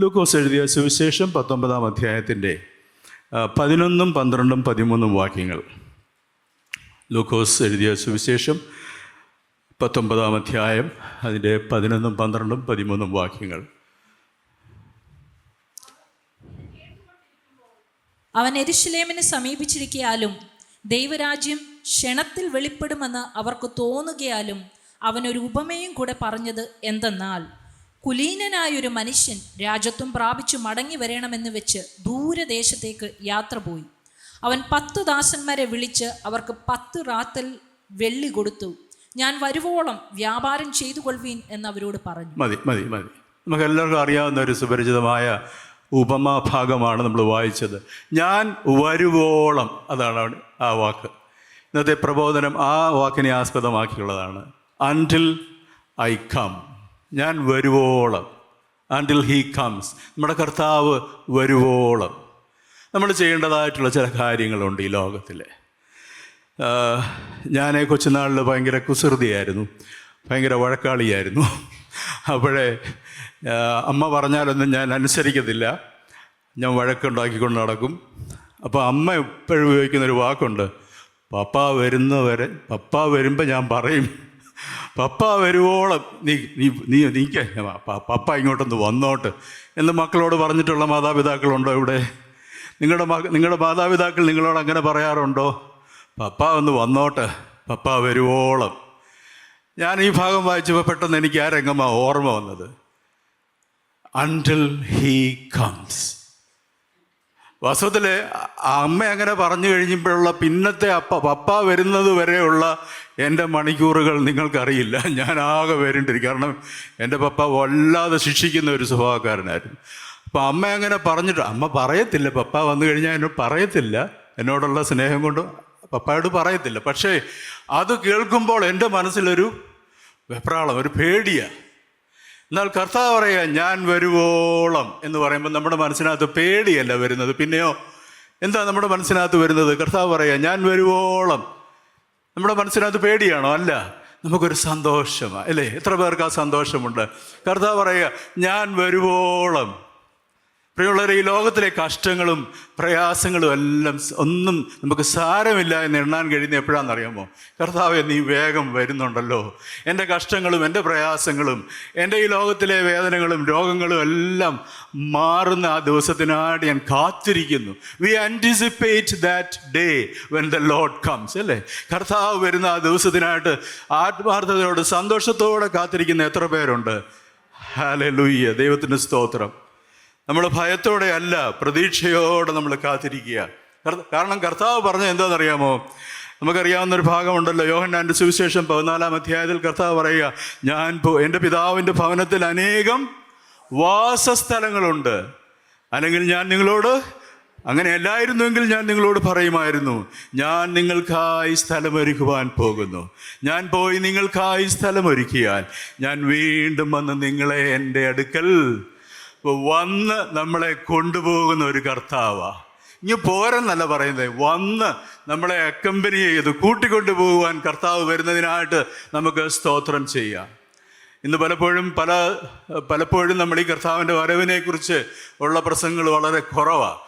ലൂക്കോസ് എഴുതിയ സുവിശേഷം 19-ാം അധ്യായത്തിൻ്റെ 11, 12, 13 വാക്യങ്ങൾ. ലൂക്കോസ് എഴുതിയ സുവിശേഷം 19-ാം അധ്യായം അതിൻ്റെ 11, 12, 13 വാക്യങ്ങൾ. അവൻ യെരൂശലേമിനെ സമീപിച്ചിരിക്കയാലും ദൈവരാജ്യം ക്ഷണത്തിൽ വെളിപ്പെടുമെന്ന് അവർക്ക് തോന്നുകയാലും അവനൊരു ഉപമയും കൂടെ പറഞ്ഞത് എന്തെന്നാൽ, കുലീനനായൊരു മനുഷ്യൻ രാജത്വം പ്രാപിച്ചു മടങ്ങി വരണമെന്ന് വെച്ച് ദൂരദേശത്തേക്ക് യാത്ര പോയി. അവൻ 10 ദാസന്മാരെ വിളിച്ച് അവർക്ക് 10 റാത്തൽ വെള്ളി കൊടുത്തു. ഞാൻ വരുവോളം വ്യാപാരം ചെയ്തു കൊള്ളുവീൻ എന്ന് അവരോട് പറഞ്ഞു. മതി. നമുക്ക് എല്ലാവർക്കും അറിയാവുന്ന ഒരു സുപരിചിതമായ ഉപമാഭാഗമാണ് നമ്മൾ വായിച്ചത്. ഞാൻ വരുവോളം, അതാണ് ആ വാക്ക്. ഇന്നത്തെ പ്രബോധനം ആ വാക്കിനെ ആസ്പദമാക്കിയുള്ളതാണ്. അൻറ്റിൽ ഐ കം, ഞാൻ വരുവോളം, അൻറ്റിൽ ഹീ കംസ്. നമ്മുടെ കർത്താവ് വരുവോളം നമ്മൾ ചെയ്യേണ്ടതായിട്ടുള്ള ചില കാര്യങ്ങളുണ്ട് ഈ ലോകത്തിൽ. ഞാൻ കൊച്ചുനാളിൽ ഭയങ്കര കുസൃതിയായിരുന്നു, ഭയങ്കര വഴക്കാളിയായിരുന്നു. അപ്പോഴേ അമ്മ പറഞ്ഞാലൊന്നും ഞാൻ അനുസരിക്കത്തില്ല, ഞാൻ വഴക്കുണ്ടാക്കിക്കൊണ്ട് നടക്കും. അപ്പോൾ അമ്മ എപ്പോഴും ഉപയോഗിക്കുന്നൊരു വാക്കുണ്ട്, പപ്പ വരുമ്പോൾ ഞാൻ പറയും, പപ്പ വരുവോളം നീക്ക പപ്പ ഇങ്ങോട്ടൊന്ന് വന്നോട്ട് എന്ന് മക്കളോട് പറഞ്ഞിട്ടുള്ള മാതാപിതാക്കളുണ്ടോ ഇവിടെ? നിങ്ങളുടെ മാതാപിതാക്കൾ നിങ്ങളോട് അങ്ങനെ പറയാറുണ്ടോ? പപ്പ ഒന്ന് വന്നോട്ട്, പപ്പ വരുവോളം. ഞാൻ ഈ ഭാഗം വായിച്ചപ്പോൾ പെട്ടെന്ന് എനിക്ക് ആ രംഗമാണ് ഓർമ്മ വന്നത്. Until he comes. വാസ്തവത്തിൽ അമ്മ അങ്ങനെ പറഞ്ഞു കഴിഞ്ഞപ്പോഴുള്ള പിന്നത്തെ പപ്പ വരുന്നത് വരെയുള്ള എൻ്റെ മണിക്കൂറുകൾ നിങ്ങൾക്കറിയില്ല. ഞാൻ ആകെ വരേണ്ടിരിക്കും. കാരണം എൻ്റെ പപ്പ വല്ലാതെ ശിക്ഷിക്കുന്ന ഒരു സ്വഭാവക്കാരനായിരുന്നു. അപ്പം അമ്മ അങ്ങനെ പറഞ്ഞിട്ട്, അമ്മ പറയത്തില്ല, പപ്പ വന്നു കഴിഞ്ഞാൽ എന്നോട് പറയത്തില്ല, എന്നോടുള്ള സ്നേഹം കൊണ്ട് പപ്പയോട് പറയത്തില്ല. പക്ഷേ അത് കേൾക്കുമ്പോൾ എൻ്റെ മനസ്സിലൊരു വെപ്രാളം, ഒരു പേടിയാണ്. എന്നാൽ കർത്താവ് പറയുക ഞാൻ വരുവോളം എന്ന് പറയുമ്പോൾ നമ്മുടെ മനസ്സിനകത്ത് പേടിയല്ല വരുന്നത്. പിന്നെയോ എന്താ നമ്മുടെ മനസ്സിനകത്ത് വരുന്നത്? കർത്താവ് പറയുക ഞാൻ വരുവോളം. നമ്മുടെ മനസ്സിനകത്ത് പേടിയാണോ? അല്ല, നമുക്കൊരു സന്തോഷമാണ്, അല്ലേ? എത്ര പേർക്ക് ആ സന്തോഷമുണ്ട്? കർത്താവ് പറയുക ഞാൻ വരുവോളം. പ്രിയമുള്ളവരെ, ഈ ലോകത്തിലെ കഷ്ടങ്ങളും പ്രയാസങ്ങളും എല്ലാം ഒന്നും നമുക്ക് സാരമില്ല എന്ന് എണ്ണാൻ കഴിയുന്ന എപ്പോഴാണെന്നറിയാമോ? കർത്താവേ, നീ വേഗം വരുന്നുണ്ടല്ലോ. എൻ്റെ കഷ്ടങ്ങളും എൻ്റെ പ്രയാസങ്ങളും എൻ്റെ ഈ ലോകത്തിലെ വേദനകളും രോഗങ്ങളും എല്ലാം മാറുന്ന ആ ദിവസത്തിനായിട്ട് ഞാൻ കാത്തിരിക്കുന്നു. We anticipate that day when the Lord comes, അല്ലേ? കർത്താവ് വരുന്ന ആ ദിവസത്തിനായിട്ട് ആത്മാർത്ഥതയോട് സന്തോഷത്തോടെ കാത്തിരിക്കുന്ന എത്ര പേരുണ്ട്? ഹല്ലേലൂയ, ദൈവത്തിൻ്റെ സ്തോത്രം. നമ്മൾ ഭയത്തോടെ അല്ല, പ്രതീക്ഷയോടെ നമ്മൾ കാത്തിരിക്കുക. കാരണം കർത്താവ് പറഞ്ഞത് എന്താണെന്നറിയാമോ? നമുക്കറിയാവുന്നൊരു ഭാഗമുണ്ടല്ലോ, യോഹന്നാൻ്റെ സുവിശേഷം 14-ാം അധ്യായത്തിൽ കർത്താവ് പറയുക, എൻ്റെ പിതാവിൻ്റെ ഭവനത്തിൽ അനേകം വാസസ്ഥലങ്ങളുണ്ട്, അല്ലെങ്കിൽ ഞാൻ നിങ്ങളോട് അങ്ങനെ അല്ലായിരുന്നുവെങ്കിൽ ഞാൻ നിങ്ങളോട് പറയുമായിരുന്നു, ഞാൻ നിങ്ങൾക്കായി സ്ഥലമൊരുക്കുവാൻ പോകുന്നു. ഞാൻ പോയി നിങ്ങൾക്കായി സ്ഥലമൊരുക്കിയാൽ ഞാൻ വീണ്ടും വന്ന് നിങ്ങളെ എൻ്റെ അടുക്കൽ വന്ന് നമ്മളെ കൊണ്ടുപോകുന്ന ഒരു കർത്താവാ. ഇനി പോരെന്നല്ല പറയുന്നത്, വന്ന് നമ്മളെ അക്കമ്പനി ചെയ്ത് കൂട്ടിക്കൊണ്ടുപോകുവാൻ കർത്താവ് വരുന്നതിനായിട്ട് നമുക്ക് സ്തോത്രം ചെയ്യാം. ഇന്ന് പലപ്പോഴും നമ്മൾ ഈ കർത്താവിൻ്റെ വരവിനെക്കുറിച്ച് ഉള്ള പ്രസംഗങ്ങൾ വളരെ കുറവാണ്.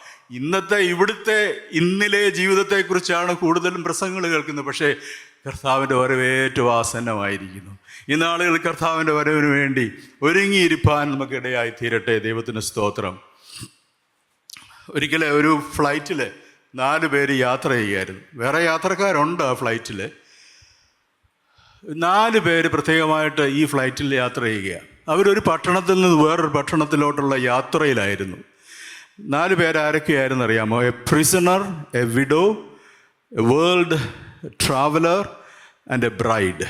ഇന്നിലെ ജീവിതത്തെക്കുറിച്ചാണ് കൂടുതലും പ്രസംഗങ്ങൾ കേൾക്കുന്നത്. പക്ഷേ കർത്താവിൻ്റെ വരവേറ്റവും ആസന്നമായിരിക്കുന്നു. ഈ നാളുകൾ കർത്താവിൻ്റെ വരവിന് വേണ്ടി ഒരുങ്ങിയിരിക്കാൻ നമുക്കിടയായി തീരട്ടെ. ദൈവത്തിന് സ്തോത്രം. ഒരിക്കലും ഒരു ഫ്ലൈറ്റിൽ 4 പേര് യാത്ര ചെയ്യുമായിരുന്നു. വേറെ യാത്രക്കാരുണ്ട് ആ ഫ്ലൈറ്റിൽ. 4 പേര് പ്രത്യേകമായിട്ട് ഈ ഫ്ലൈറ്റിൽ യാത്ര ചെയ്യുക. അവരൊരു പട്ടണത്തിൽ നിന്ന് വേറൊരു പട്ടണത്തിലോട്ടുള്ള യാത്രയിലായിരുന്നു. 4 പേര് ആരൊക്കെയായിരുന്നു അറിയാമോ? A prisoner, A widow, A world traveller and A bride.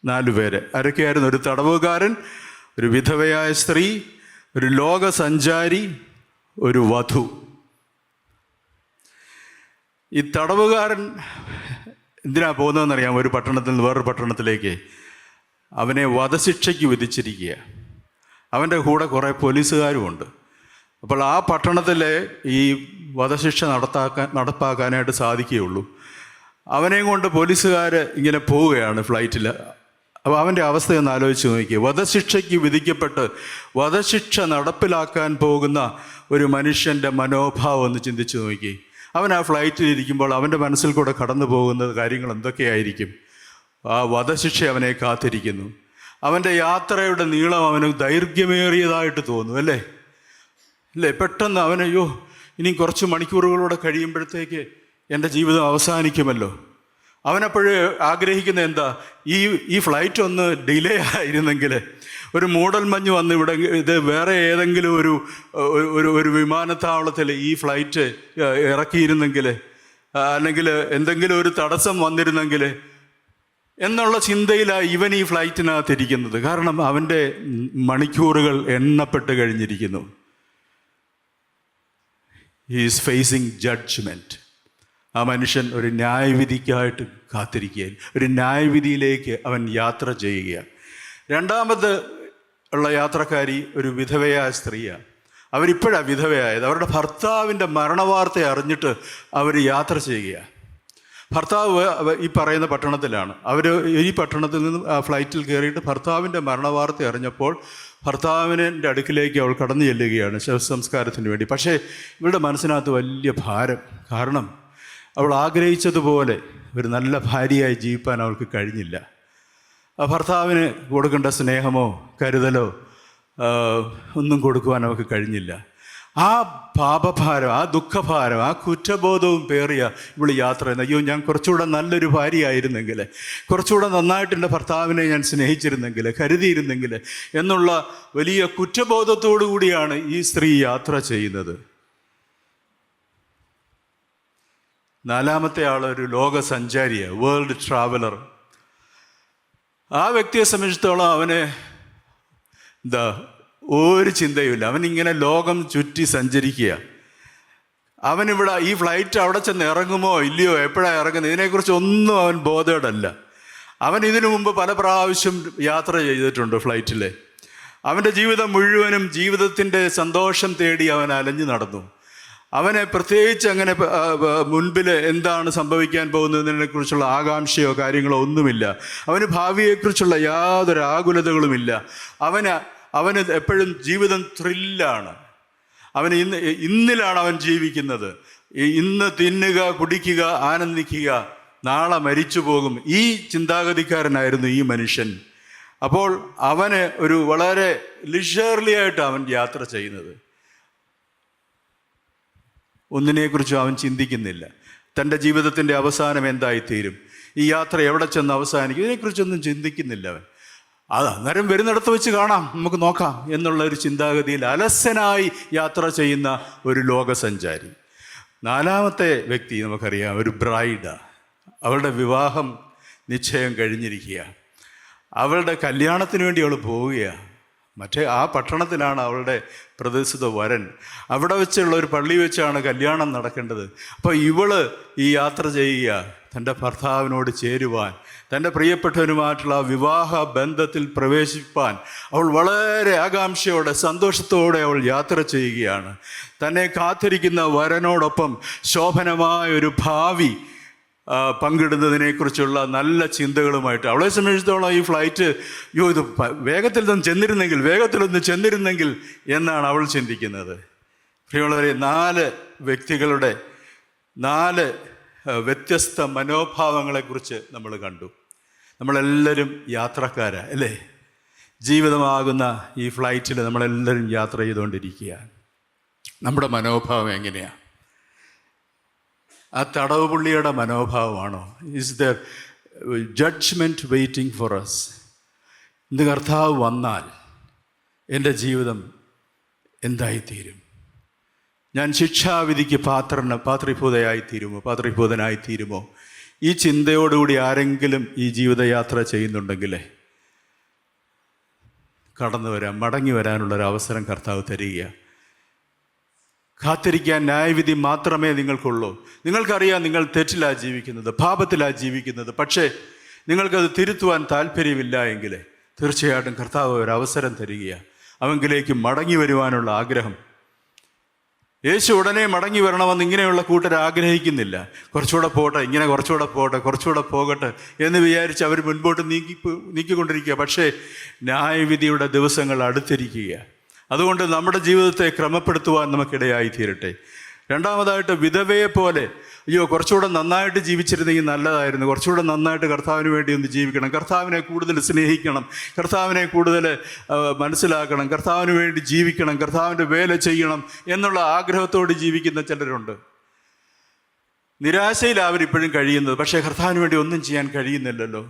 4 പേര് ആരൊക്കെയായിരുന്നു? ഒരു തടവുകാരൻ, ഒരു വിധവയായ സ്ത്രീ, ഒരു ലോകസഞ്ചാരി, ഒരു വധു. ഈ തടവുകാരൻ എന്തിനാ പോകുന്നതെന്നറിയാമോ? ഒരു പട്ടണത്തിൽ നിന്ന് വേറൊരു പട്ടണത്തിലേക്ക്. അവനെ വധശിക്ഷയ്ക്ക് വിധിച്ചിരിക്കുക. അവൻ്റെ കൂടെ കുറേ പോലീസുകാരുമുണ്ട്. അപ്പോൾ ആ പട്ടണത്തിലെ ഈ വധശിക്ഷ നടപ്പാക്കാനായിട്ട് സാധിക്കുകയുള്ളൂ. അവനെയും കൊണ്ട് പോലീസുകാർ ഇങ്ങനെ പോവുകയാണ് ഫ്ലൈറ്റിൽ. അപ്പോൾ അവൻ്റെ അവസ്ഥയൊന്ന് ആലോചിച്ച് നോക്കിയേ. വധശിക്ഷയ്ക്ക് വിധിക്കപ്പെട്ട് വധശിക്ഷ നടപ്പിലാക്കാൻ പോകുന്ന ഒരു മനുഷ്യൻ്റെ മനോഭാവം ഒന്ന് ചിന്തിച്ച് നോക്കി. അവൻ ആ ഫ്ലൈറ്റിൽ ഇരിക്കുമ്പോൾ അവൻ്റെ മനസ്സിൽ കൂടെ കടന്നു പോകുന്ന കാര്യങ്ങൾ എന്തൊക്കെയായിരിക്കും? ആ വധശിക്ഷ അവനെ കാത്തിരിക്കുന്നു. അവൻ്റെ യാത്രയുടെ നീളം അവന് ദൈർഘ്യമേറിയതായിട്ട് തോന്നും, അല്ലേ? പെട്ടെന്ന് അവനയ്യോ ഇനി കുറച്ച് മണിക്കൂറുകളൂടെ കഴിയുമ്പോഴത്തേക്ക് എൻ്റെ ജീവിതം അവസാനിക്കുമല്ലോ. അവനപ്പോഴേ ആഗ്രഹിക്കുന്ന എന്താ? ഈ ഫ്ലൈറ്റ് ഒന്ന് ഡിലേ ആയിരുന്നെങ്കിൽ, ഒരു മൂടൽമഞ്ഞ് വന്ന് ഇവിടെ ഇത് വേറെ ഏതെങ്കിലും ഒരു വിമാനത്താവളത്തിൽ ഈ ഫ്ലൈറ്റ് ഇറക്കിയിരുന്നെങ്കിൽ, അല്ലെങ്കിൽ എന്തെങ്കിലും ഒരു തടസ്സം വന്നിരുന്നെങ്കിൽ എന്നുള്ള ചിന്തയിലാണ് ഇവൻ ഈ ഫ്ലൈറ്റിനകത്തിരിക്കുന്നത്. കാരണം അവൻ്റെ മണിക്കൂറുകൾ എണ്ണപ്പെട്ട് കഴിഞ്ഞിരിക്കുന്നു. He is facing judgement. ആ മനുഷ്യൻ ഒരു ന്യായവിധിക്കായിട്ട് കാത്തിരിക്കുകയാണ്. ഒരു ന്യായവിധിയിലേക്ക് അവൻ യാത്ര ചെയ്യുകയാണ്. രണ്ടാമത് ഉള്ള യാത്രക്കാരി ഒരു വിധവയായ സ്ത്രീയാണ്. അവരിപ്പോഴാണ് വിധവയായത്. അവരുടെ ഭർത്താവിൻ്റെ മരണവാർത്ത അറിഞ്ഞിട്ട് അവർ യാത്ര ചെയ്യുകയാണ്. ഭർത്താവ് ഈ പറയുന്ന പട്ടണത്തിലാണ്. അവർ ഈ പട്ടണത്തിൽ നിന്നും ഫ്ലൈറ്റിൽ കയറിയിട്ട് ഭർത്താവിൻ്റെ മരണവാർത്ത അറിഞ്ഞപ്പോൾ ഭർത്താവിൻ്റെ അടുക്കിലേക്ക് അവൾ കടന്നു ചെല്ലുകയാണ് ശവസംസ്കാരത്തിന് വേണ്ടി. പക്ഷേ ഇവളുടെ മനസ്സിനകത്ത് വലിയ ഭാരം. കാരണം അവൾ ആഗ്രഹിച്ചതുപോലെ ഒരു നല്ല ഭാര്യയായി ജീവിപ്പാൻ അവൾക്ക് കഴിഞ്ഞില്ല. ആ ഭർത്താവിന് കൊടുക്കേണ്ട സ്നേഹമോ കരുതലോ ഒന്നും കൊടുക്കുവാൻ അവൾക്ക് കഴിഞ്ഞില്ല. ആ പാപഭാരം, ആ ദുഃഖഭാരം, ആ കുറ്റബോധവും പേറിയ ഇവൾ യാത്ര ചെയ്യുന്നത്. അയ്യോ, ഞാൻ കുറച്ചുകൂടെ നല്ലൊരു ഭാര്യയായിരുന്നെങ്കിൽ, കുറച്ചുകൂടെ നന്നായിട്ട് എൻ്റെ ഭർത്താവിനെ ഞാൻ സ്നേഹിച്ചിരുന്നെങ്കിൽ, കരുതിയിരുന്നെങ്കിൽ എന്നുള്ള വലിയ കുറ്റബോധത്തോടു കൂടിയാണ് ഈ സ്ത്രീ യാത്ര ചെയ്യുന്നത്. നാലാമത്തെ ആൾ ഒരു ലോക സഞ്ചാരിയാണ്, വേൾഡ് ട്രാവലർ. ആ വ്യക്തിയെ സംബന്ധിച്ചിടത്തോളം അവന് ഒരു ചിന്തയുമില്ല. അവനിങ്ങനെ ലോകം ചുറ്റി സഞ്ചരിക്കുക. അവനിവിടെ ഈ ഫ്ലൈറ്റ് അവിടെ ചെന്ന് ഇറങ്ങുമോ ഇല്ലയോ, എപ്പോഴാണ് ഇറങ്ങുന്നത്, ഇതിനെക്കുറിച്ച് ഒന്നും അവൻ ബോധേഡല്ല. അവൻ ഇതിനു മുമ്പ് പല പ്രാവശ്യം യാത്ര ചെയ്തിട്ടുണ്ട് ഫ്ലൈറ്റിൽ. അവൻ്റെ ജീവിതം മുഴുവനും ജീവിതത്തിൻ്റെ സന്തോഷം തേടി അവൻ അലഞ്ഞു നടന്നു. അവനെ പ്രത്യേകിച്ച് അങ്ങനെ മുൻപിൽ എന്താണ് സംഭവിക്കാൻ പോകുന്നതിനെക്കുറിച്ചുള്ള ആകാംക്ഷയോ കാര്യങ്ങളോ ഒന്നുമില്ല. അവന് ഭാവിയെക്കുറിച്ചുള്ള യാതൊരു ആകുലതകളുമില്ല. അവന് എപ്പോഴും ജീവിതം ത്രില്ലാണ്. അവന് ഇന്നിലാണ് അവൻ ജീവിക്കുന്നത്. ഇന്ന് തിന്നുക, കുടിക്കുക, ആനന്ദിക്കുക, നാളെ മരിച്ചു പോകും. ഈ ചിന്താഗതിക്കാരനായിരുന്നു ഈ മനുഷ്യൻ. അപ്പോൾ അവന് ഒരു വളരെ ലിഷർലി ആയിട്ട് അവൻ യാത്ര ചെയ്യുന്നത്. ഒന്നിനെക്കുറിച്ചും അവൻ ചിന്തിക്കുന്നില്ല. തൻ്റെ ജീവിതത്തിൻ്റെ അവസാനം എന്തായിത്തീരും, ഈ യാത്ര എവിടെ ചെന്ന് അവസാനിക്കും, ഇതിനെക്കുറിച്ചൊന്നും ചിന്തിക്കുന്നില്ല അവൻ. അന്നേരം വരുന്നിടത്ത് വെച്ച് കാണാം, നമുക്ക് നോക്കാം എന്നുള്ള ഒരു ചിന്താഗതിയിൽ അലസനായി യാത്ര ചെയ്യുന്ന ഒരു ലോകസഞ്ചാരി. നാലാമത്തെ വ്യക്തി നമുക്കറിയാം, ഒരു ബ്രൈഡാണ്. അവളുടെ വിവാഹം നിശ്ചയം കഴിഞ്ഞിരിക്കുക. അവളുടെ കല്യാണത്തിന് വേണ്ടി അവൾ പോവുകയാണ്. ആ പട്ടണത്തിലാണ് അവളുടെ പ്രദേശിത വരൻ. അവിടെ വെച്ചുള്ള ഒരു പള്ളി വെച്ചാണ് കല്യാണം നടക്കേണ്ടത്. അപ്പോൾ ഇവള് ഈ യാത്ര ചെയ്യുക, തൻ്റെ ഭർത്താവിനോട് ചേരുവാൻ, തൻ്റെ പ്രിയപ്പെട്ടവനുമായിട്ടുള്ള വിവാഹ ബന്ധത്തിൽ പ്രവേശിപ്പാൻ അവൾ വളരെ ആകാംക്ഷയോടെ സന്തോഷത്തോടെ അവൾ യാത്ര ചെയ്യുകയാണ്. തന്നെ കാത്തിരിക്കുന്ന വരനോടൊപ്പം ശോഭനമായ ഒരു ഭാവി പങ്കിടുന്നതിനെക്കുറിച്ചുള്ള നല്ല ചിന്തകളുമായിട്ട് അവളെ സംബന്ധിച്ചിടത്തോളം ഈ ഫ്ലൈറ്റ് ഇത് വേഗത്തിലൊന്ന് ചെന്നിരുന്നെങ്കിൽ എന്നാണ് അവൾ ചിന്തിക്കുന്നത്. പ്രിയമുള്ളവരെ, 4 വ്യക്തികളുടെ 4 വ്യത്യസ്ത മനോഭാവങ്ങളെക്കുറിച്ച് നമ്മൾ കണ്ടു. നമ്മളെല്ലാവരും യാത്രക്കാരാണ്, അല്ലേ? ജീവിതമാകുന്ന ഈ ഫ്ലൈറ്റിൽ നമ്മളെല്ലാവരും യാത്ര ചെയ്തുകൊണ്ടിരിക്കുകയാണ്. നമ്മുടെ മനോഭാവം എങ്ങനെയാണ്? ആ തടവ് പുള്ളിയുടെ മനോഭാവമാണോ? Is there judgement waiting for us? ഇന്ന് കർത്താവ് വന്നാൽ എൻ്റെ ജീവിതം എന്തായിത്തീരും? ഞാൻ ശിക്ഷാവിധിക്ക് പാത്രീഭൂതനായിത്തീരുമോ? ഈ ചിന്തയോടുകൂടി ആരെങ്കിലും ഈ ജീവിതയാത്ര ചെയ്യുന്നുണ്ടെങ്കിൽ മടങ്ങി വരാനുള്ളൊരവസരം കർത്താവ് തരിക. കാത്തിരിക്കാൻ ന്യായവിധി മാത്രമേ നിങ്ങൾക്കുള്ളൂ. നിങ്ങൾക്കറിയാം നിങ്ങൾ തെറ്റിലാണ് ജീവിക്കുന്നത്, പാപത്തിലാണ് ജീവിക്കുന്നത്. പക്ഷേ നിങ്ങൾക്കത് തിരുത്തുവാൻ താല്പര്യമില്ല എങ്കിൽ തീർച്ചയായിട്ടും കർത്താവ് ഒരു അവസരം തരിക. അവങ്കിലേക്ക് മടങ്ങി വരുവാനുള്ള ആഗ്രഹം യേശു ഉടനെ മടങ്ങി വരണമെന്ന് ഇങ്ങനെയുള്ള കൂട്ടർ ആഗ്രഹിക്കുന്നില്ല. കുറച്ചുകൂടെ പോട്ടെ, ഇങ്ങനെ കുറച്ചുകൂടെ പോട്ടെ, കുറച്ചുകൂടെ പോകട്ടെ എന്ന് വിചാരിച്ച് അവർ മുൻപോട്ട് നീക്കിക്കൊണ്ടിരിക്കുക. പക്ഷേ ന്യായവിധിയുടെ ദിവസങ്ങൾ അടുത്തിരിക്കുക. അതുകൊണ്ട് നമ്മുടെ ജീവിതത്തെ ക്രമപ്പെടുത്തുവാൻ നമുക്കിടയായി തീരട്ടെ. രണ്ടാമതായിട്ട്, വിധവയെ പോലെ, അയ്യോ കുറച്ചുകൂടെ നന്നായിട്ട് ജീവിച്ചിരുന്നെങ്കിൽ നല്ലതായിരുന്നു, കുറച്ചുകൂടെ നന്നായിട്ട് കർത്താവിന് വേണ്ടി ഒന്ന് ജീവിക്കണം, കർത്താവിനെ കൂടുതൽ സ്നേഹിക്കണം, കർത്താവിനെ കൂടുതൽ മനസ്സിലാക്കണം, കർത്താവിന് വേണ്ടി ജീവിക്കണം, കർത്താവിൻ്റെ വേല ചെയ്യണം എന്നുള്ള ആഗ്രഹത്തോട് ജീവിക്കുന്ന ചിലരുണ്ട്. നിരാശയിൽ അവരിപ്പോഴും കഴിയുന്നത്. പക്ഷേ കർത്താവിന് വേണ്ടി ഒന്നും ചെയ്യാൻ കഴിയുന്നില്ലല്ലോ.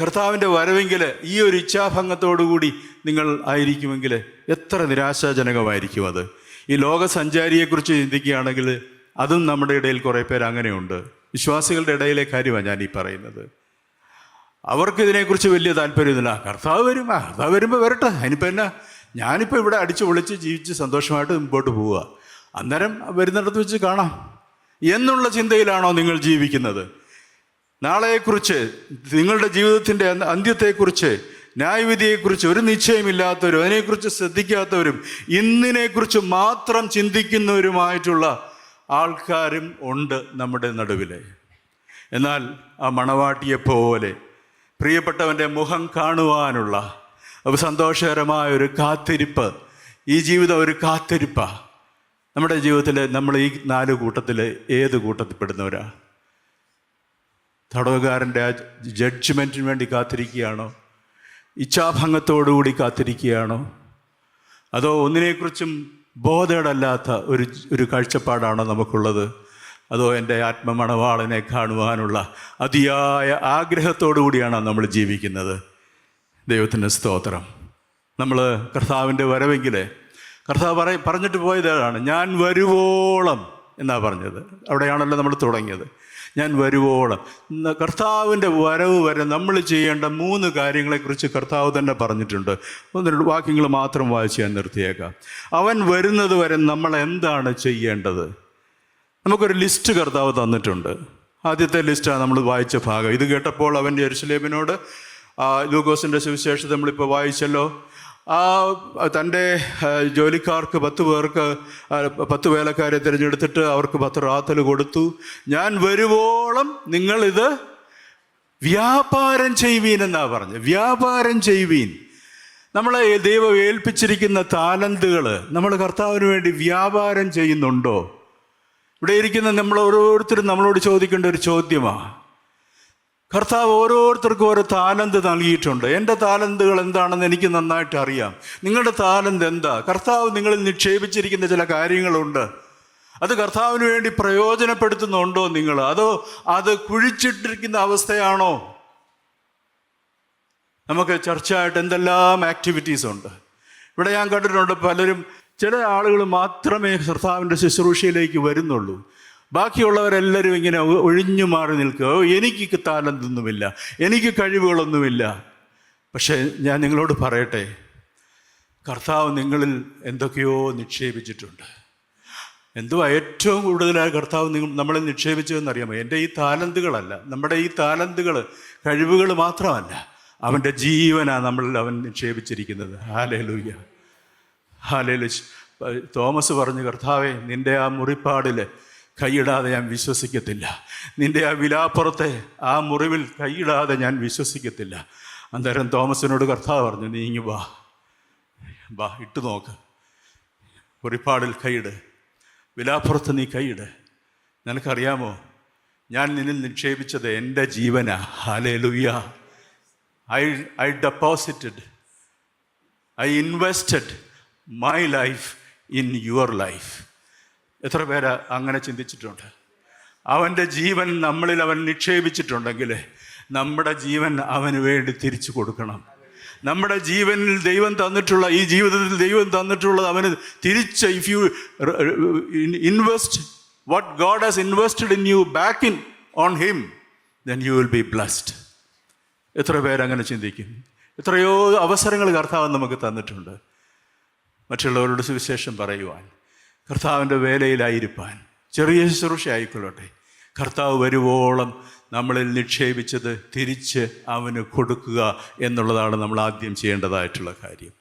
കർത്താവിൻ്റെ വരവെങ്കിൽ ഈ ഒരു ഇച്ഛാഭംഗത്തോടുകൂടി നിങ്ങൾ ആയിരിക്കുമെങ്കിൽ എത്ര നിരാശാജനകമായിരിക്കും അത്. ഈ ലോകസഞ്ചാരിയെക്കുറിച്ച് ചിന്തിക്കുകയാണെങ്കിൽ അതും നമ്മുടെ ഇടയിൽ കുറേ പേര് അങ്ങനെയുണ്ട്. വിശ്വാസികളുടെ ഇടയിലെ കാര്യമാണ് ഞാൻ ഈ പറയുന്നത്. അവർക്കിതിനെക്കുറിച്ച് വലിയ താല്പര്യമൊന്നുമില്ല. കർത്താവ് വരുമ്പോൾ വരട്ടെ, അതിനിപ്പോൾ എന്നാ, ഞാനിപ്പോൾ ഇവിടെ അടിച്ചു പൊളിച്ച് ജീവിച്ച് സന്തോഷമായിട്ട് മുമ്പോട്ട് പോവുക, അന്നേരം വരുന്നിടത്ത് വെച്ച് കാണാം എന്നുള്ള ചിന്തയിലാണോ നിങ്ങൾ ജീവിക്കുന്നത്? നാളെയെക്കുറിച്ച്, നിങ്ങളുടെ ജീവിതത്തിൻ്റെ അന്ത്യത്തെക്കുറിച്ച്, ന്യായവിധിയെക്കുറിച്ച് ഒരു നിശ്ചയമില്ലാത്തവരും അതിനെക്കുറിച്ച് ശ്രദ്ധിക്കാത്തവരും ഇന്നിനെക്കുറിച്ച് മാത്രം ചിന്തിക്കുന്നവരുമായിട്ടുള്ള ആൾക്കാരും ഉണ്ട് നമ്മുടെ നടുവിൽ. എന്നാൽ ആ മണവാട്ടിയെപ്പോലെ പ്രിയപ്പെട്ടവൻ്റെ മുഖം കാണുവാനുള്ള സന്തോഷകരമായൊരു കാത്തിരിപ്പ്, ഈ ജീവിതം ഒരു കാത്തിരിപ്പാണ്. നമ്മുടെ ജീവിതത്തിൽ നമ്മൾ ഈ 4 കൂട്ടത്തിൽ ഏത് കൂട്ടത്തിൽപ്പെടുന്നവരാ? തടവുകാരൻ്റെ ആ ജഡ്ജ്മെൻറ്റിന് വേണ്ടി കാത്തിരിക്കുകയാണോ? ഇച്ഛാഭംഗത്തോടുകൂടി കാത്തിരിക്കുകയാണോ? അതോ ഒന്നിനെക്കുറിച്ചും ബോധേടല്ലാത്ത ഒരു കാഴ്ചപ്പാടാണോ നമുക്കുള്ളത്? അതോ എൻ്റെ ആത്മമണവാളനെ കാണുവാനുള്ള അതിയായ ആഗ്രഹത്തോടു കൂടിയാണോ നമ്മൾ ജീവിക്കുന്നത്? ദൈവത്തിൻ്റെ സ്തോത്രം. നമ്മൾ കർത്താവിൻ്റെ വരവെങ്കിൽ, കർത്താവ് പറഞ്ഞിട്ട് പോയതാണ്, ഞാൻ വരുവോളം എന്നാണ് പറഞ്ഞത്. അവിടെയാണല്ലോ നമ്മൾ തുടങ്ങിയത്. ഞാൻ വരുവോളം. കർത്താവിൻ്റെ വരവ് വരെ നമ്മൾ ചെയ്യേണ്ട 3 കാര്യങ്ങളെക്കുറിച്ച് കർത്താവ് തന്നെ പറഞ്ഞിട്ടുണ്ട്. 1-2 വാക്യങ്ങൾ മാത്രം വായിച്ച് ഞാൻ നിർത്തിയേക്കാം. അവൻ വരുന്നത് വരെ നമ്മൾ എന്താണ് ചെയ്യേണ്ടത്? നമുക്കൊരു ലിസ്റ്റ് കർത്താവ് തന്നിട്ടുണ്ട്. ആദ്യത്തെ ലിസ്റ്റാണ് നമ്മൾ വായിച്ച ഭാഗം. ഇത് കേട്ടപ്പോൾ അവൻ യെരൂശലേമിനോട്, ലൂക്കോസിൻ്റെ സുവിശേഷം നമ്മളിപ്പോൾ വായിച്ചല്ലോ, തൻ്റെ ജോലിക്കാർക്ക് 10 പേർക്ക് 10 വേലക്കാരെ തിരഞ്ഞെടുത്തിട്ട് അവർക്ക് 10 റാത്തൽ കൊടുത്തു. ഞാൻ വരുവോളം നിങ്ങളിത് വ്യാപാരം ചെയ്യുവീൻ എന്നാ പറഞ്ഞത്. വ്യാപാരം ചെയ്യുവീൻ. നമ്മളെ ദൈവം ഏൽപ്പിച്ചിരിക്കുന്ന താലന്തുകൾ നമ്മൾ കർത്താവിന് വേണ്ടി വ്യാപാരം ചെയ്യുന്നുണ്ടോ? ഇവിടെ ഇരിക്കുന്ന നമ്മൾ ഓരോരുത്തരും നമ്മളോട് ചോദിക്കേണ്ട ഒരു ചോദ്യമാണ്. കർത്താവ് ഓരോരുത്തർക്കും ഓരോ താലന്ത് നൽകിയിട്ടുണ്ട്. എൻ്റെ താലന്തുകൾ എന്താണെന്ന് എനിക്ക് നന്നായിട്ട് അറിയാം. നിങ്ങളുടെ താലന്ത് എന്താ? കർത്താവ് നിങ്ങളിൽ നിക്ഷേപിച്ചിരിക്കുന്ന ചില കാര്യങ്ങളുണ്ട്. അത് കർത്താവിന് വേണ്ടി പ്രയോജനപ്പെടുത്തുന്നുണ്ടോ നിങ്ങൾ? അതോ അത് കുഴിച്ചിട്ടിരിക്കുന്ന അവസ്ഥയാണോ? നമുക്ക് ചർച്ചയായിട്ട് എന്തെല്ലാം ആക്ടിവിറ്റീസ് ഉണ്ട്. ഇവിടെ ഞാൻ കണ്ടിട്ടുണ്ട് പലരും, ചില ആളുകൾ മാത്രമേ കർത്താവിൻ്റെ ശുശ്രൂഷയിലേക്ക് വരുന്നുള്ളൂ. ബാക്കിയുള്ളവരെല്ലാവരും ഇങ്ങനെ ഒഴിഞ്ഞു മാറി നിൽക്കുക. എനിക്ക് താലന്തൊന്നുമില്ല, എനിക്ക് കഴിവുകളൊന്നുമില്ല. പക്ഷേ ഞാൻ നിങ്ങളോട് പറയട്ടെ, കർത്താവ് നിങ്ങളിൽ എന്തൊക്കെയോ നിക്ഷേപിച്ചിട്ടുണ്ട്. എന്തുവാ ഏറ്റവും കൂടുതലായി കർത്താവ് നമ്മളെ നിക്ഷേപിച്ചതെന്നറിയാമോ? എൻ്റെ ഈ താലന്തുകളല്ല, നമ്മുടെ ഈ താലന്തുകൾ, കഴിവുകൾ മാത്രമല്ല, അവൻ്റെ ജീവനാണ് നമ്മളിൽ അവൻ നിക്ഷേപിച്ചിരിക്കുന്നത്. Hallelujah, hallelujah. തോമസ് പറഞ്ഞു, കർത്താവേ, നിൻ്റെ ആ മുറിപ്പാടിൽ കൈയിടാതെ ഞാൻ വിശ്വസിക്കത്തില്ല, നിൻ്റെ ആ വിലാപ്പുറത്തെ ആ മുറിവിൽ കൈയിടാതെ ഞാൻ വിശ്വസിക്കത്തില്ല. അന്നേരം തോമസിനോട് കർത്താവ് പറഞ്ഞു, നീ ഇങ്ങ് വാ, ഇട്ട് നോക്ക്, മുറിപ്പാടിൽ കൈയിട്, വിലാപ്പുറത്ത് നീ കൈയിട്. നിനക്കറിയാമോ, ഞാൻ നിന്നിൽ നിക്ഷേപിച്ചത് എൻ്റെ ജീവനാ. Hallelujah. I deposited, I invested my life in your life. എത്ര പേര് അങ്ങനെ ചിന്തിച്ചിട്ടുണ്ട്? അവൻ്റെ ജീവൻ നമ്മളിൽ അവൻ നിക്ഷേപിച്ചിട്ടുണ്ടെങ്കിൽ നമ്മുടെ ജീവൻ അവന് വേണ്ടി തിരിച്ചു കൊടുക്കണം. നമ്മുടെ ജീവനിൽ ദൈവം തന്നിട്ടുള്ള, ഈ ജീവിതത്തിൽ ദൈവം തന്നിട്ടുള്ളത് അവന് തിരിച്ച്, if you invest what God has invested in you back on him, then you will be blessed. എത്ര പേരങ്ങനെ ചിന്തിക്കും? എത്രയോ അവസരങ്ങൾ കർത്താവ് നമുക്ക് തന്നിട്ടുണ്ട്. മറ്റുള്ളവരോട് സുവിശേഷം പറയുവാൻ, കർത്താവിൻ്റെ വേലയിലായിരിക്കാൻ, ചെറിയ ശുശ്രൂഷ ആയിക്കൊള്ളട്ടെ, കർത്താവ് വരുവോളം നമ്മളിൽ നിക്ഷേപിച്ചത് തിരിച്ച് അവന് കൊടുക്കുക എന്നുള്ളതാണ് നമ്മൾ ആദ്യം ചെയ്യേണ്ടതായിട്ടുള്ള കാര്യം.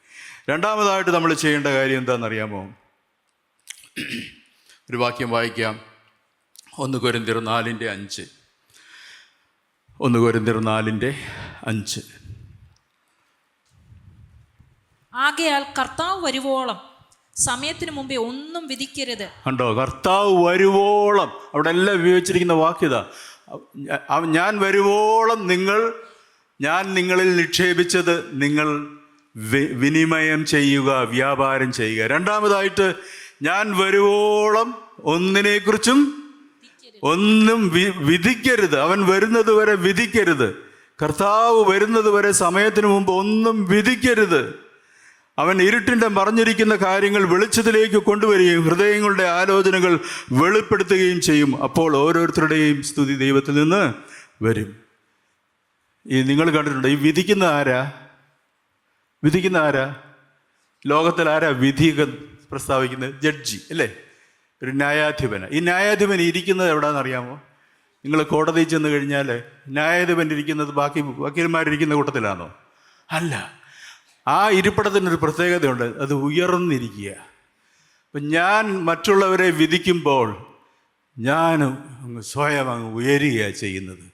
രണ്ടാമതായിട്ട് നമ്മൾ ചെയ്യേണ്ട കാര്യം എന്താണെന്നറിയാമോ? ഒരു വാക്യം വായിക്കാം. 1 കൊരിന്ത്യർ 4:5. 1 കൊരിന്ത്യർ 4:5. ആകയാൽ കർത്താവ് വരുവോളം സമയത്തിന് മുമ്പേ ഒന്നും വിധിക്കരുത്. കണ്ടോ, കർത്താവ് വരുവോളം, അവിടെ എല്ലാം ഉപയോഗിച്ചിരിക്കുന്ന വാക്യത. ഞാൻ വരുവോളം ഞാൻ നിങ്ങളിൽ നിക്ഷേപിച്ചത് നിങ്ങൾ വിനിമയം ചെയ്യുക, വ്യാപാരം ചെയ്യുക. രണ്ടാമതായിട്ട്, ഞാൻ വരുവോളം ഒന്നിനെക്കുറിച്ചും ഒന്നും വിധിക്കരുത്. അവൻ വരുന്നത് വരെ വിധിക്കരുത്. കർത്താവ് വരുന്നത് വരെ സമയത്തിന് മുമ്പ് ഒന്നും വിധിക്കരുത്. അവൻ ഇരുട്ടിൻ്റെ മറഞ്ഞിരിക്കുന്ന കാര്യങ്ങൾ വെളിച്ചത്തിലേക്ക് കൊണ്ടുവരികയും ഹൃദയങ്ങളുടെ ആലോചനകൾ വെളിപ്പെടുത്തുകയും ചെയ്യും. അപ്പോൾ ഓരോരുത്തരുടെയും സ്തുതി ദൈവത്തിൽ നിന്ന് വരും. നിങ്ങൾ കണ്ടിട്ടുണ്ടോ, ഈ വിധിക്കുന്ന ആരാ? ലോകത്തിൽ ആരാ വിധിയൊക്കെ പ്രസ്താവിക്കുന്നത്? ജഡ്ജി അല്ലേ, ഒരു ന്യായാധിപന്. ഈ ന്യായാധിപൻ ഇരിക്കുന്നത് എവിടെയാണെന്നറിയാമോ? നിങ്ങൾ കോടതിയിൽ ചെന്ന് കഴിഞ്ഞാൽ ന്യായാധിപൻ ഇരിക്കുന്നത് ബാക്കി വക്കീൽമാരിരിക്കുന്ന കൂട്ടത്തിലാണോ? അല്ല. ആ ഇരിപ്പിടത്തിനൊരു പ്രത്യേകതയുണ്ട്, അത് ഉയർന്നിരിക്കുക. അപ്പം ഞാൻ മറ്റുള്ളവരെ വിധിക്കുമ്പോൾ ഞാൻ സ്വയം ഉയരുകയാണ് ചെയ്യുന്നത്.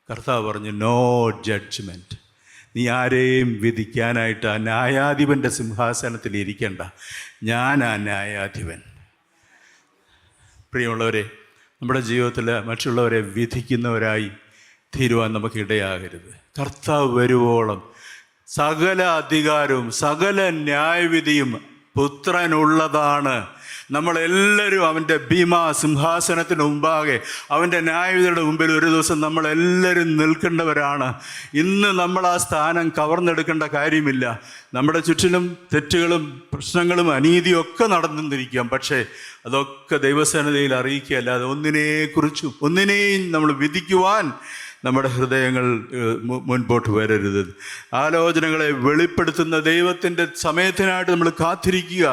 കർത്താവ് പറഞ്ഞു, നോ ജഡ്ജ്മെൻറ്റ്. നീ ആരെയും വിധിക്കാനായിട്ട് ആ ന്യായാധിപൻ്റെ സിംഹാസനത്തിൽ ഇരിക്കണ്ട. ഞാൻ ആ ന്യായാധിപൻ. പ്രിയമുള്ളവരെ, നമ്മുടെ ജീവിതത്തിൽ മറ്റുള്ളവരെ വിധിക്കുന്നവരായി തീരുവാൻ നമുക്ക് ഇടയാകരുത്. കർത്താവ് വരുവോളം സകല അധികാരവും സകല ന്യായവിധിയും പുത്രനുള്ളതാണ്. നമ്മളെല്ലാവരും അവൻ്റെ ഭീമാ സിംഹാസനത്തിന് മുമ്പാകെ, അവൻ്റെ ന്യായവിധിയുടെ മുമ്പിൽ ഒരു ദിവസം നമ്മളെല്ലാവരും നിൽക്കേണ്ടവരാണ്. ഇന്ന് നമ്മൾ ആ സ്ഥാനം കവർന്നെടുക്കേണ്ട കാര്യമില്ല. നമ്മുടെ ചുറ്റിലും തെറ്റുകളും പ്രശ്നങ്ങളും അനീതിയും ഒക്കെ നടന്നിരിക്കാം. പക്ഷേ അതൊക്കെ ദൈവസന്നിധിയിൽ അറിയിക്കുക, അല്ലാതെ ഒന്നിനെയും നമ്മൾ വിധിക്കുവാൻ നമ്മുടെ ഹൃദയങ്ങൾ മുൻപോട്ട് വരരുത്. ആലോചനകളെ വെളിപ്പെടുത്തുന്ന ദൈവത്തിൻ്റെ സമയത്തിനായിട്ട് നമ്മൾ കാത്തിരിക്കുക.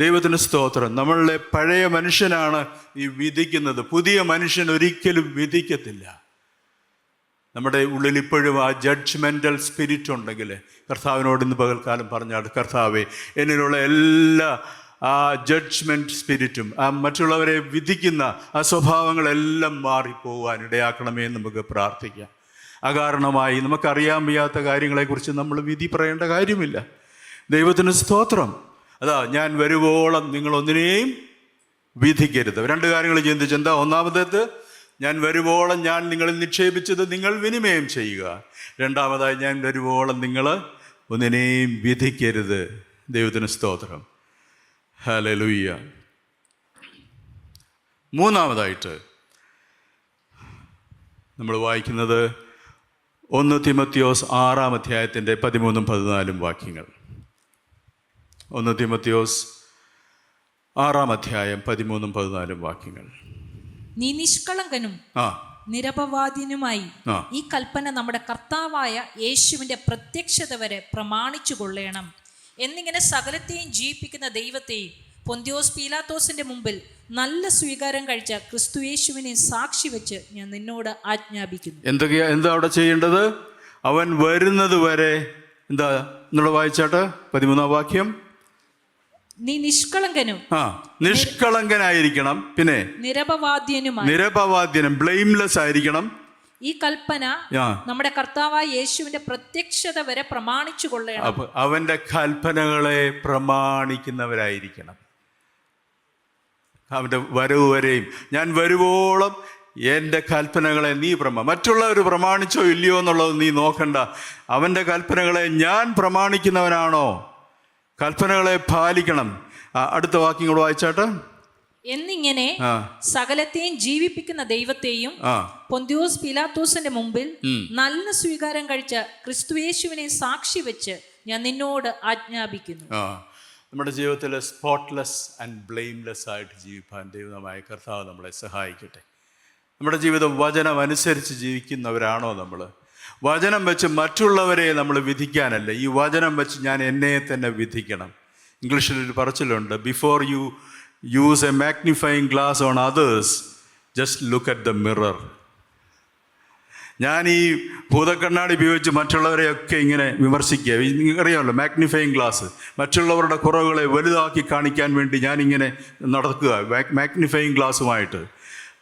ദൈവത്തിന് സ്തോത്രം. നമ്മളുടെ പഴയ മനുഷ്യനാണ് ഈ വിധിക്കുന്നത്. പുതിയ മനുഷ്യൻ ഒരിക്കലും വിധിക്കത്തില്ല. നമ്മുടെ ഉള്ളിൽ ഇപ്പോഴും ആ ജഡ്ജ്മെൻ്റൽ സ്പിരിറ്റ് ഉണ്ടെങ്കിൽ കർത്താവിനോട് ഇന്ന് പകൽക്കാലം പറഞ്ഞാൽ, കർത്താവേ, എന്നിലുള്ള എല്ലാ ആ ജഡ്ജ്മെൻറ്റ് സ്പിരിറ്റും ആ മറ്റുള്ളവരെ വിധിക്കുന്ന ആ സ്വഭാവങ്ങളെല്ലാം മാറിപ്പോകാൻ ഇടയാക്കണമേ എന്ന് നമുക്ക് പ്രാർത്ഥിക്കാം. അകാരണമായി നമുക്കറിയാൻ വയ്യാത്ത കാര്യങ്ങളെക്കുറിച്ച് നമ്മൾ വിധി പറയേണ്ട കാര്യമില്ല. ദൈവത്തിന് സ്തോത്രം. അതാ, ഞാൻ വരുവോളം നിങ്ങളൊന്നിനെയും വിധിക്കരുത്. 2 കാര്യങ്ങൾ ചിന്തിച്ച്. എന്താ? ഒന്നാമത്തേത്, ഞാൻ വരുവോളം ഞാൻ നിങ്ങളിൽ നിക്ഷേപിച്ചത് നിങ്ങൾ വിനിമയം ചെയ്യുക. രണ്ടാമതായി, ഞാൻ വരുവോളം നിങ്ങൾ ഒന്നിനെയും വിധിക്കരുത്. ദൈവത്തിന് സ്തോത്രം. ഹല്ലേലൂയ. മൂന്നാമതായിട്ട് നമ്മൾ വായിക്കുന്നത് 1 തിമോത്തിയോസ് 6-ാം അധ്യായത്തിൻ്റെ 13-14 വാക്യങ്ങൾ. 1 തിമോത്തിയോസ് 6-ാം അധ്യായം 13-14 വാക്യങ്ങൾ. നീ നിഷ്കളങ്കനും നിരപവാദിനുമായി ഈ കൽപ്പന നമ്മുടെ കർത്താവായ യേശുവിന്റെ പ്രത്യക്ഷത വരെ പ്രമാണിച്ചു കൊള്ളേണം എന്നിങ്ങനെ സകലത്തെയും ജീവിപ്പിക്കുന്ന ദൈവത്തെയും പൊന്തിയോസ് പീലാത്തോസിന്റെ മുമ്പിൽ നല്ല സ്വീകാരം കഴിച്ച ക്രിസ്തുയേശുവിനെ സാക്ഷി വെച്ച് ഞാൻ നിന്നോട് ആജ്ഞാപിക്കുന്നു. എന്താ അവിടെ ചെയ്യേണ്ടത്? അവൻ വരുന്നത് വരെ എന്താ എന്നുള്ള വായിച്ചാട്ട് 13-ാം വാക്യം. നീ നിഷ്കളങ്കനായിരിക്കണം. പിന്നെ നിരപവാദ്യനും ബ്ലെയിംലെസ് ആയിരിക്കണം. ഈ കൽപ്പന നമ്മുടെ കർത്താവായ യേശുവിന്റെ പ്രത്യക്ഷത വരെ പ്രമാണിച്ചു കൊള്ളണം. അവന്റെ കൽപ്പനകളെ പ്രമാണിക്കുന്നവരായിരിക്കണം. അവന്റെ വരവ് വരെയും ഞാൻ വരുവോളം എൻ്റെ കൽപ്പനകളെ നീ മറ്റുള്ളവർ പ്രമാണിച്ചോ ഇല്ലയോ എന്നുള്ളത് നീ നോക്കണ്ട. അവൻ്റെ കൽപ്പനകളെ ഞാൻ പ്രമാണിക്കുന്നവനാണോ? കൽപ്പനകളെ പാലിക്കണം. അടുത്ത വാക്യം കൂടെ വായിച്ചാട്ട്. എന്നിങ്ങനെ സകലത്തെയും ജീവിപ്പിക്കുന്ന ദൈവത്തെയും പൊന്തിയോസ് പീലാത്തോസിന്റെ മുമ്പിൽ നല്ല സ്വീകാരം കഴിച്ച ക്രിസ്തുയേശുവിനെ സാക്ഷി വെച്ച് ഞാൻ നിന്നോട് ആജ്ഞാപിക്കുന്നു. നമ്മുടെ ജീവിതത്തിൽ സ്പോട്ട്ലെസ് ആൻഡ് ബ്ലെയിംലെസ് ആയിട്ട് ജീവിപ്പാൻ ദൈവമായ കർത്താവ് നമ്മളെ സഹായിക്കട്ടെ. നമ്മുടെ ജീവിതം വചനം അനുസരിച്ച് ജീവിക്കുന്നവരാണോ നമ്മൾ? വചനം വെച്ച് മറ്റുള്ളവരെ നമ്മൾ വിധിക്കാനല്ല, ഈ വചനം വെച്ച് ഞാൻ എന്നെ തന്നെ വിധിക്കണം. ഇംഗ്ലീഷിലൊരു പറച്ചിലുണ്ട്, before you use a magnifying glass on others, just look at the mirror. ഞാൻ ഈ ഭൂതക്കണ്ണാടി ഉപയോഗിച്ച് മറ്റുള്ളവരെയൊക്കെ ഇങ്ങനെ വിമർശിക്കുക. നിങ്ങൾക്കറിയാമല്ലോ, മാഗ്നിഫൈയിങ് ഗ്ലാസ്, മറ്റുള്ളവരുടെ കുറവുകളെ വലുതാക്കി കാണിക്കാൻ വേണ്ടി ഞാനിങ്ങനെ നടക്കുക മാഗ്നിഫൈയിങ് ഗ്ലാസ്സുമായിട്ട്.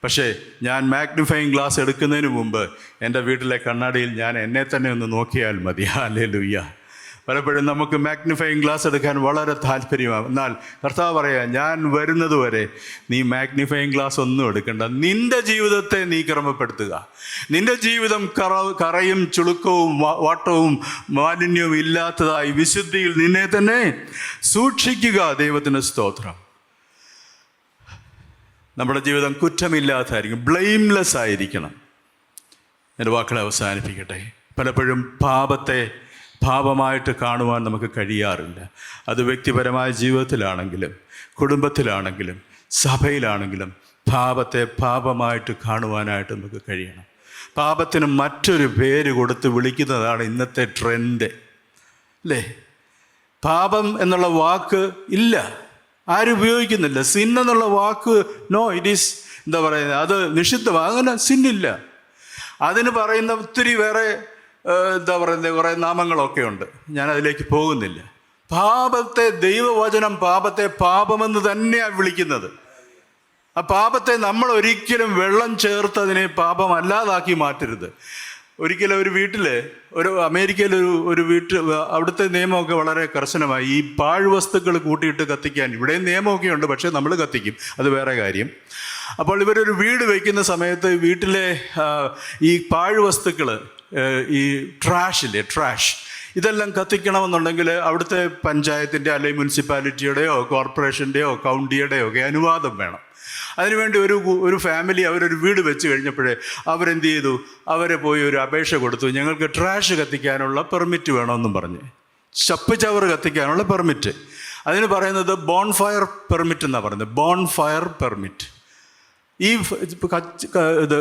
പക്ഷേ ഞാൻ മാഗ്നിഫൈയിങ് ഗ്ലാസ് എടുക്കുന്നതിന് മുമ്പ് എൻ്റെ വീട്ടിലെ കണ്ണാടിയിൽ ഞാൻ എന്നെ തന്നെ ഒന്ന് നോക്കിയാൽ മതി. ഹല്ലേലൂയ. പലപ്പോഴും നമുക്ക് മാഗ്നിഫൈയിങ് ഗ്ലാസ് എടുക്കാൻ വളരെ താല്പര്യമാണ്. എന്നാൽ കർത്താവ് പറയാ, ഞാൻ വരുന്നത് വരെ നീ മാഗ്നിഫൈയിങ് ഗ്ലാസ് ഒന്നും എടുക്കണ്ട. നിൻ്റെ ജീവിതത്തെ നീ ക്രമപ്പെടുത്തുക. നിൻ്റെ ജീവിതം കറയും ചുളുക്കവും വാട്ടവും മാലിന്യവും ഇല്ലാത്തതായി വിശുദ്ധിയിൽ നിന്നെ തന്നെ സൂക്ഷിക്കുക. ദൈവത്തിന് സ്തോത്രം. നമ്മുടെ ജീവിതം കുറ്റമില്ലാത്തതായിരിക്കും, ബ്ലെയിംലെസ് ആയിരിക്കണം. എൻ്റെ വാക്കുകളെ അവസാനിപ്പിക്കട്ടെ. പലപ്പോഴും പാപത്തെ പാപമായിട്ട് കാണുവാൻ നമുക്ക് കഴിയാറില്ല. അത് വ്യക്തിപരമായ ജീവിതത്തിലാണെങ്കിലും കുടുംബത്തിലാണെങ്കിലും സഭയിലാണെങ്കിലും പാപത്തെ പാപമായിട്ട് കാണുവാനായിട്ട് നമുക്ക് കഴിയണം. പാപത്തിന് മറ്റൊരു പേര് കൊടുത്ത് വിളിക്കുന്നതാണ് ഇന്നത്തെ ട്രെൻഡ്, അല്ലേ? പാപം എന്നുള്ള വാക്ക് ഇല്ല, ആരും ഉപയോഗിക്കുന്നില്ല. സിൻ എന്നുള്ള വാക്ക് നോ, ഇറ്റ് ഈസ് എന്താ പറയുന്നത്, അത് നിഷിദ്ധമാണ്. അങ്ങനെ സിന്നില്ല. അതിന് പറയുന്ന ഒത്തിരി വേറെ എന്താ പറയുന്നത് കുറേ നാമങ്ങളൊക്കെ ഉണ്ട്. ഞാൻ അതിലേക്ക് പോകുന്നില്ല. പാപത്തെ ദൈവവചനം പാപത്തെ പാപമെന്ന് തന്നെയാണ് വിളിക്കുന്നത്. ആ പാപത്തെ നമ്മൾ ഒരിക്കലും വെള്ളം ചേർത്ത് അതിനെ പാപമല്ലാതാക്കി മാറ്റരുത്. ഒരിക്കലും ഒരു വീട്ടിൽ, അമേരിക്കയിൽ ഒരു വീട്ടിൽ അവിടുത്തെ നിയമമൊക്കെ വളരെ കർശനമായി. ഈ പാഴ്വസ്തുക്കൾ കൂട്ടിയിട്ട് കത്തിക്കാൻ ഇവിടെയും നിയമമൊക്കെ ഉണ്ട്, പക്ഷേ നമ്മൾ കത്തിക്കും, അത് വേറെ കാര്യം. അപ്പോൾ ഇവരൊരു വീട് വയ്ക്കുന്ന സമയത്ത് വീട്ടിലെ ഈ പാഴ്വസ്തുക്കൾ, ഈ ട്രാഷ് ഇതെല്ലാം കത്തിക്കണമെന്നുണ്ടെങ്കിൽ അവിടുത്തെ പഞ്ചായത്തിൻ്റെ അല്ലെങ്കിൽ മുനിസിപ്പാലിറ്റിയുടെയോ കോർപ്പറേഷൻ്റെയോ കൗണ്ടിയുടെയോ ഒക്കെ അനുവാദം വേണം. അതിനുവേണ്ടി ഒരു ഫാമിലി അവരൊരു വീട് വെച്ച് കഴിഞ്ഞപ്പോഴേ അവരെന്ത് ചെയ്തു, അവരെ പോയി ഒരു അപേക്ഷ കൊടുത്തു, ഞങ്ങൾക്ക് ട്രാഷ് കത്തിക്കാനുള്ള പെർമിറ്റ് വേണമെന്നും പറഞ്ഞ്. ചപ്പുചവറ് കത്തിക്കാനുള്ള പെർമിറ്റ്. അതിന് പറയുന്നത് ബോൺഫയർ പെർമിറ്റ് എന്നാണ് പറയുന്നത്. Bonfire permit. ഈ ഇത്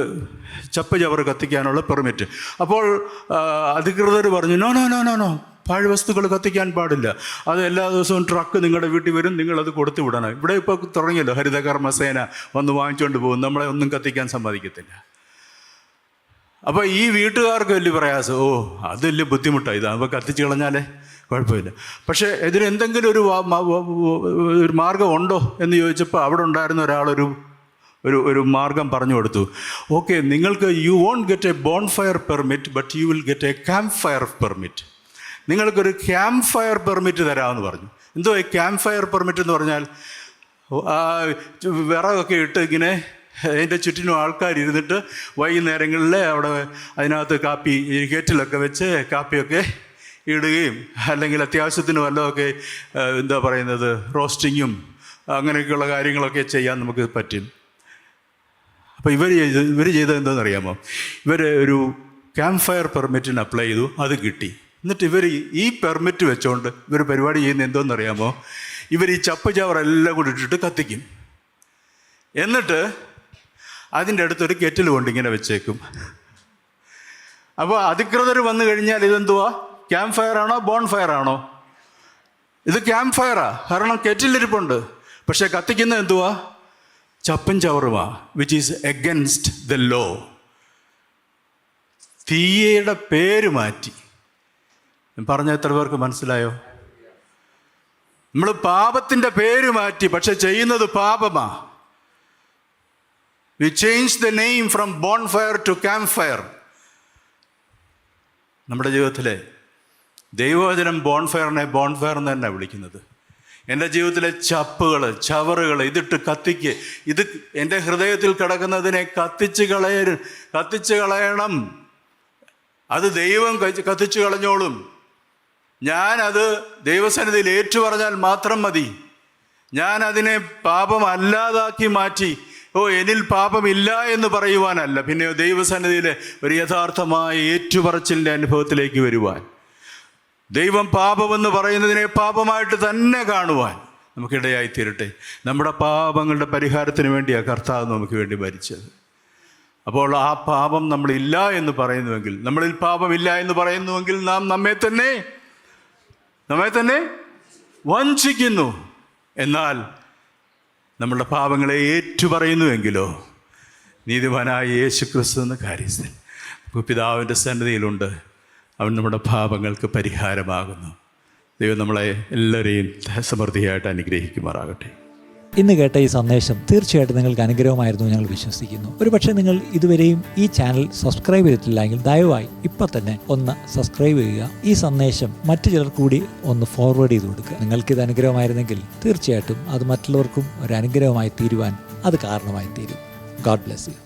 ചപ്പുചവറ് കത്തിക്കാനുള്ള പെർമിറ്റ്. അപ്പോൾ അധികൃതർ പറഞ്ഞു, no no no no no, പാഴ്വസ്തുക്കൾ കത്തിക്കാൻ പാടില്ല. അത് എല്ലാ ദിവസവും ട്രക്ക് നിങ്ങളുടെ വീട്ടിൽ വരും, നിങ്ങളത് കൊടുത്തു വിടണം. ഇവിടെ ഇപ്പോൾ തുടങ്ങിയല്ലോ, ഹരിതകർമ്മസേന വന്ന് വാങ്ങിച്ചുകൊണ്ട് പോകും, നമ്മളെ ഒന്നും കത്തിക്കാൻ സമ്മതിക്കത്തില്ല. അപ്പോൾ ഈ വീട്ടുകാർക്ക് വലിയ പ്രയാസം, ഓ അത് വലിയ ബുദ്ധിമുട്ടാണ്, ഇത് അപ്പോൾ കത്തിച്ച് കളഞ്ഞാലേ കുഴപ്പമില്ല. പക്ഷേ ഇതിന് എന്തെങ്കിലും ഒരു മാർഗം ഉണ്ടോ എന്ന് ചോദിച്ചപ്പോൾ അവിടെ ഉണ്ടായിരുന്ന ഒരു മാർഗം പറഞ്ഞു കൊടുത്തു. ഓക്കെ, നിങ്ങൾക്ക് you won't get a bonfire permit, but you will get a campfire permit. നിങ്ങൾക്കൊരു ക്യാമ്പ് ഫയർ പെർമിറ്റ് തരാമെന്ന് പറഞ്ഞു. എന്തോ ഈ ക്യാമ്പ് ഫയർ പെർമിറ്റ് എന്ന് പറഞ്ഞാൽ, വിറകൊക്കെ ഇട്ട് ഇങ്ങനെ അതിൻ്റെ ചുറ്റിനും ആൾക്കാരിരുന്നിട്ട് വൈകുന്നേരങ്ങളിൽ അവിടെ അതിനകത്ത് കാപ്പി കെറ്റിലൊക്കെ വെച്ച് കാപ്പിയൊക്കെ ഇടുകയും, അല്ലെങ്കിൽ അത്യാവശ്യത്തിന് വല്ലതൊക്കെ എന്താ പറയുന്നത് റോസ്റ്റിങ്ങും അങ്ങനെയൊക്കെയുള്ള കാര്യങ്ങളൊക്കെ ചെയ്യാൻ നമുക്ക് പറ്റും. അപ്പോൾ ഇവർ ചെയ്തത് എന്താണെന്നറിയാമോ? ഇവർ ഒരു ക്യാമ്പ് ഫയർ പെർമിറ്റിന് അപ്ലൈ ചെയ്തു, അത് കിട്ടി. എന്നിട്ട് ഇവർ ഈ പെർമിറ്റ് വെച്ചുകൊണ്ട് ഇവർ പരിപാടി ചെയ്യുന്നത് എന്തോന്നറിയാമോ? ഇവർ ഈ ചപ്പുചവറെല്ലാം കൂടി ഇട്ടിട്ട് കത്തിക്കും. എന്നിട്ട് അതിൻ്റെ അടുത്തൊരു കെറ്റിൽ കൊണ്ട് ഇങ്ങനെ വെച്ചേക്കും. അപ്പോൾ അധികൃതർ വന്നു കഴിഞ്ഞാൽ ഇതെന്തുവാ, ക്യാമ്പ് ഫയർ ആണോ ബോൺ ഫയർ ആണോ? ഇത് ക്യാമ്പ് ഫയറാ, കാരണം കെറ്റിലിരിപ്പുണ്ട്. പക്ഷേ കത്തിക്കുന്നത് എന്തുവാ? ചപ്പും ചവറുമാ, which is against the law. തീയയുടെ പേര് മാറ്റി. പറഞ്ഞ എത്ര പേർക്ക് മനസ്സിലായോ? നമ്മൾ പാപത്തിൻ്റെ പേര് മാറ്റി, പക്ഷെ ചെയ്യുന്നത് പാപമാ. We change the name from bonfire to campfire. നമ്മുടെ ജീവിതത്തിലെ ദൈവവചനം ബോൺഫയറിനെ ബോൺഫയർ എന്ന് തന്നെ വിളിക്കുന്നത്. എൻ്റെ ജീവിതത്തിലെ ചവറുകൾ ഇതിട്ട് കത്തിക്ക്. ഇത് എൻ്റെ ഹൃദയത്തിൽ കിടക്കുന്നതിനെ കത്തിച്ച് കളയണം. അത് ദൈവം കത്തിച്ച് കളഞ്ഞോളും. ഞാനത് ദൈവസന്നിധിയിൽ ഏറ്റുപറഞ്ഞാൽ മാത്രം മതി. ഞാൻ അതിനെ പാപമല്ലാതാക്കി മാറ്റി, എന്നിൽ പാപമില്ല എന്ന് പറയുവാനല്ല, പിന്നെ ദൈവസന്നിധിയിലെ ഒരു യഥാർത്ഥമായ ഏറ്റുപറച്ചിലിൻ്റെ അനുഭവത്തിലേക്ക് വരുവാൻ, ദൈവം പാപമെന്ന് പറയുന്നതിനെ പാപമായിട്ട് തന്നെ കാണുവാൻ നമുക്കിടയായി തീരട്ടെ. നമ്മുടെ പാപങ്ങളുടെ പരിഹാരത്തിന് വേണ്ടിയാണ് കർത്താവ് നമുക്ക് വേണ്ടി മരിച്ചത്. അപ്പോൾ ആ പാപം നമ്മളില്ല എന്ന് പറയുന്നുവെങ്കിൽ, നമ്മളിൽ പാപമില്ല എന്ന് പറയുന്നുവെങ്കിൽ നാം നമ്മെ തന്നെ വഞ്ചിക്കുന്നു. എന്നാൽ നമ്മളുടെ പാപങ്ങളെ ഏറ്റുപറയുന്നുവെങ്കിലോ നീതിമാനായ യേശുക്രിസ്തു എന്ന കാര്യസ്ഥൻ പിതാവിൻ്റെ സന്നിധിയിലുണ്ട്. അവൻ നമ്മുടെ പാപങ്ങൾക്ക് പരിഹാരമാകുന്നു. ദൈവം നമ്മളെ എല്ലാവരെയും സമൃദ്ധിയായിട്ട് അനുഗ്രഹിക്കുമാറാകട്ടെ. ഇന്ന് കേട്ട ഈ സന്ദേശം തീർച്ചയായിട്ടും നിങ്ങൾക്ക് അനുഗ്രഹമായിരുന്നു ഞങ്ങൾ വിശ്വസിക്കുന്നു. ഒരുപക്ഷെ നിങ്ങൾ ഇതുവരെയും ഈ ചാനൽ സബ്സ്ക്രൈബ് ചെയ്തിട്ടില്ല എങ്കിൽ ദയവായി ഇപ്പം തന്നെ ഒന്ന് സബ്സ്ക്രൈബ് ചെയ്യുക. ഈ സന്ദേശം മറ്റു ചിലർക്ക് കൂടി ഒന്ന് ഫോർവേഡ് ചെയ്ത് കൊടുക്കുക. നിങ്ങൾക്കിത് അനുഗ്രഹമായിരുന്നെങ്കിൽ തീർച്ചയായിട്ടും അത് മറ്റുള്ളവർക്കും ഒരു അനുഗ്രഹമായി തീരുവാൻ അത് കാരണമായി തീരും. God bless you.